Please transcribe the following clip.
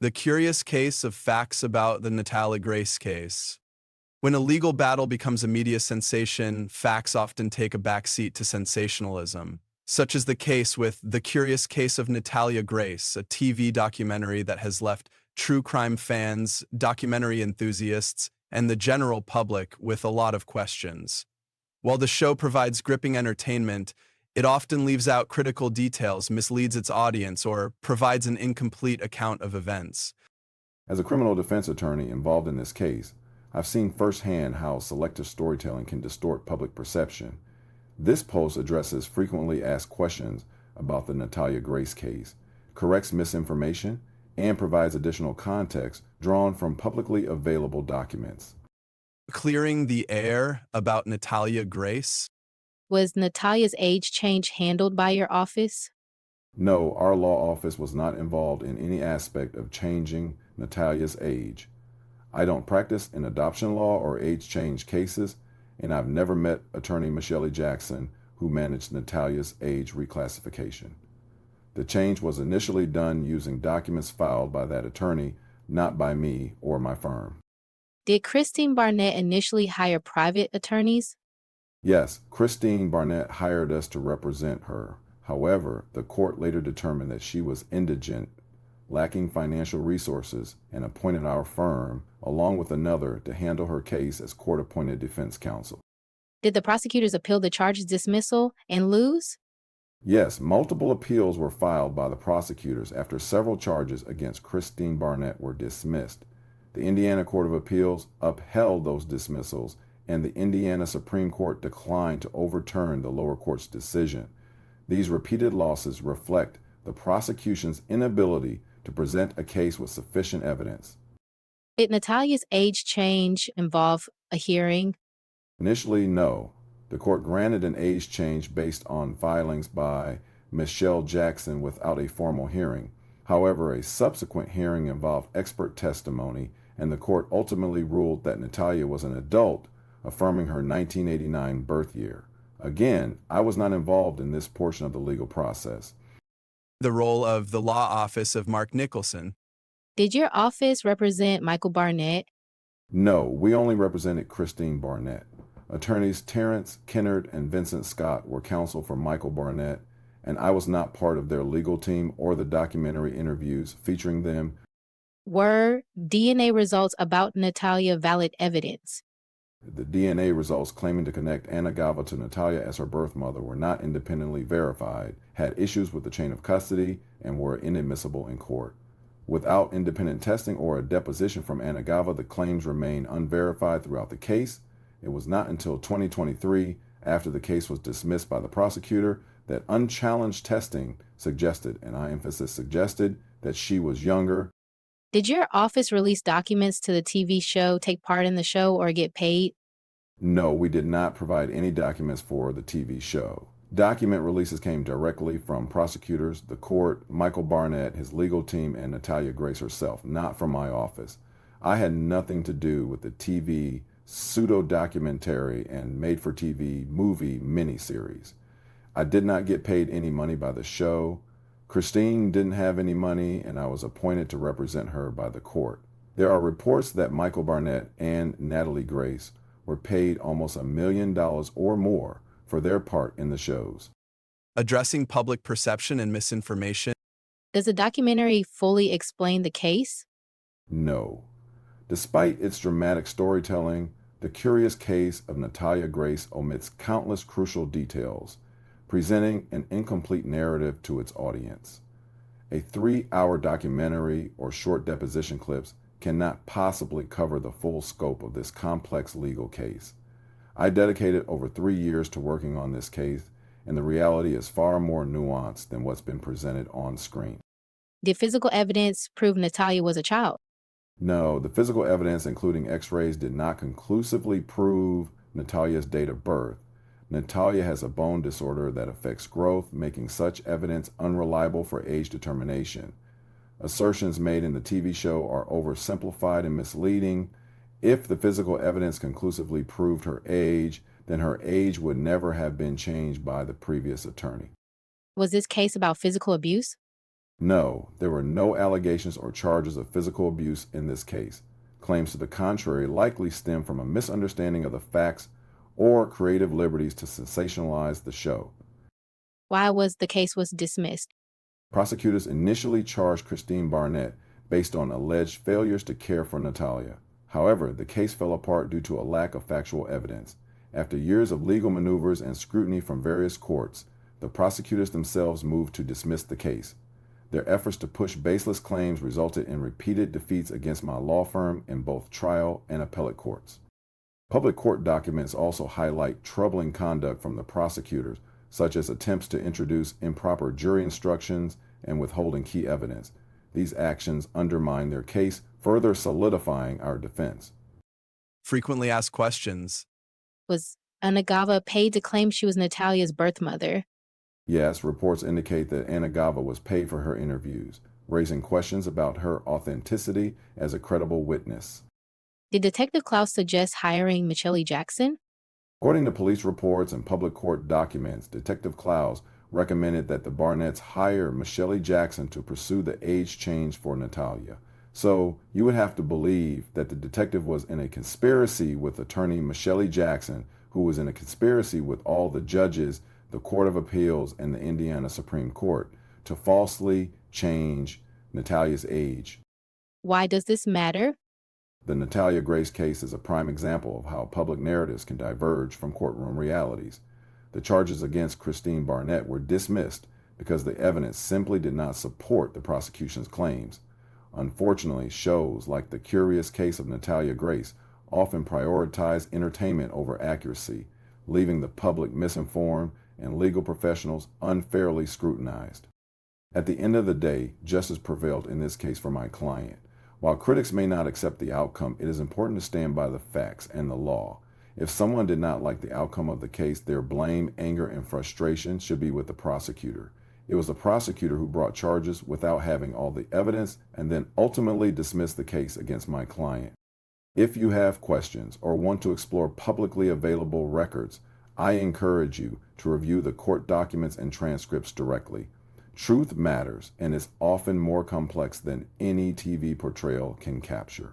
The curious case of facts about the Natalia Grace case. When a legal battle becomes a media sensation, facts often take a backseat to sensationalism, such as the case with The Curious Case of Natalia Grace, a TV documentary that has left true crime fans, documentary enthusiasts, and the general public with a lot of questions. While the show provides gripping entertainment, it often leaves out critical details, misleads its audience, or provides an incomplete account of events. As a criminal defense attorney involved in this case, I've seen firsthand how selective storytelling can distort public perception. This post addresses frequently asked questions about the Natalia Grace case, corrects misinformation, and provides additional context drawn from publicly available documents. Clearing the air about Natalia Grace. Was Natalia's age change handled by your office? No, our law office was not involved in any aspect of changing Natalia's age. I don't practice in adoption law or age change cases, and I've never met attorney Michelle Jackson, who managed Natalia's age reclassification. The change was initially done using documents filed by that attorney, not by me or my firm. Did Christine Barnett initially hire private attorneys? Yes, Christine Barnett hired us to represent her. However, the court later determined that she was indigent, lacking financial resources, and appointed our firm, along with another, to handle her case as court-appointed defense counsel. Did the prosecutors appeal the charge's dismissal and lose? Yes, multiple appeals were filed by the prosecutors after several charges against Christine Barnett were dismissed. The Indiana Court of Appeals upheld those dismissals, and the Indiana Supreme Court declined to overturn the lower court's decision. These repeated losses reflect the prosecution's inability to present a case with sufficient evidence. Did Natalia's age change involve a hearing? Initially, no. The court granted an age change based on filings by Michelle Jackson without a formal hearing. However, a subsequent hearing involved expert testimony, and the court ultimately ruled that Natalia was an adult, affirming her 1989 birth year. Again, I was not involved in this portion of the legal process. The role of the law office of Mark Nicholson. Did your office represent Michael Barnett? No, we only represented Christine Barnett. Attorneys Terrence Kennard and Vincent Scott were counsel for Michael Barnett, and I was not part of their legal team or the documentary interviews featuring them. Were DNA results about Natalia valid evidence? The DNA results claiming to connect Anna Gava to Natalia as her birth mother were not independently verified, had issues with the chain of custody, and were inadmissible in court. Without independent testing or a deposition from Anna Gava, the claims remain unverified throughout the case. It was not until 2023, after the case was dismissed by the prosecutor, that unchallenged testing suggested, and I emphasize suggested, that she was younger. Did your office release documents to the TV show, take part in the show, or get paid? No, we did not provide any documents for the TV show. Document releases came directly from prosecutors, the court, Michael Barnett, his legal team, and Natalia Grace herself, not from my office. I had nothing to do with the TV pseudo-documentary and made-for-TV movie miniseries. I did not get paid any money by the show. Christine didn't have any money, and I was appointed to represent her by the court. There are reports that Michael Barnett and Natalie Grace were paid almost $1 million or more for their part in the shows. Addressing public perception and misinformation. Does the documentary fully explain the case? No. Despite its dramatic storytelling, The Curious Case of Natalia Grace omits countless crucial details, presenting an incomplete narrative to its audience. A 3-hour documentary or short deposition clips cannot possibly cover the full scope of this complex legal case. I dedicated over 3 years to working on this case, and the reality is far more nuanced than what's been presented on screen. Did physical evidence prove Natalia was a child? No, the physical evidence, including x-rays, did not conclusively prove Natalia's date of birth. Natalia has a bone disorder that affects growth, making such evidence unreliable for age determination. Assertions made in the TV show are oversimplified and misleading. If the physical evidence conclusively proved her age, then her age would never have been changed by the previous attorney. Was this case about physical abuse? No, there were no allegations or charges of physical abuse in this case. Claims to the contrary likely stem from a misunderstanding of the facts or creative liberties to sensationalize the show. Why was the case was dismissed? Prosecutors initially charged Christine Barnett based on alleged failures to care for Natalia. However, the case fell apart due to a lack of factual evidence. After years of legal maneuvers and scrutiny from various courts, the prosecutors themselves moved to dismiss the case. Their efforts to push baseless claims resulted in repeated defeats against my law firm in both trial and appellate courts. Public court documents also highlight troubling conduct from the prosecutors, such as attempts to introduce improper jury instructions and withholding key evidence. These actions undermine their case, further solidifying our defense. Frequently asked questions. Was Anagava paid to claim she was Natalia's birth mother? Yes, reports indicate that Anagava was paid for her interviews, raising questions about her authenticity as a credible witness. Did Detective Klaus suggest hiring Michelle Jackson? According to police reports and public court documents, Detective Klaus recommended that the Barnetts hire Michelle Jackson to pursue the age change for Natalia. So you would have to believe that the detective was in a conspiracy with attorney Michelle Jackson, who was in a conspiracy with all the judges, the Court of Appeals, and the Indiana Supreme Court to falsely change Natalia's age. Why does this matter? The Natalia Grace case is a prime example of how public narratives can diverge from courtroom realities. The charges against Christine Barnett were dismissed because the evidence simply did not support the prosecution's claims. Unfortunately, shows like The Curious Case of Natalia Grace often prioritize entertainment over accuracy, leaving the public misinformed and legal professionals unfairly scrutinized. At the end of the day, justice prevailed in this case for my client. While critics may not accept the outcome, it is important to stand by the facts and the law. If someone did not like the outcome of the case, their blame, anger, and frustration should be with the prosecutor. It was the prosecutor who brought charges without having all the evidence and then ultimately dismissed the case against my client. If you have questions or want to explore publicly available records, I encourage you to review the court documents and transcripts directly. Truth matters and is often more complex than any TV portrayal can capture.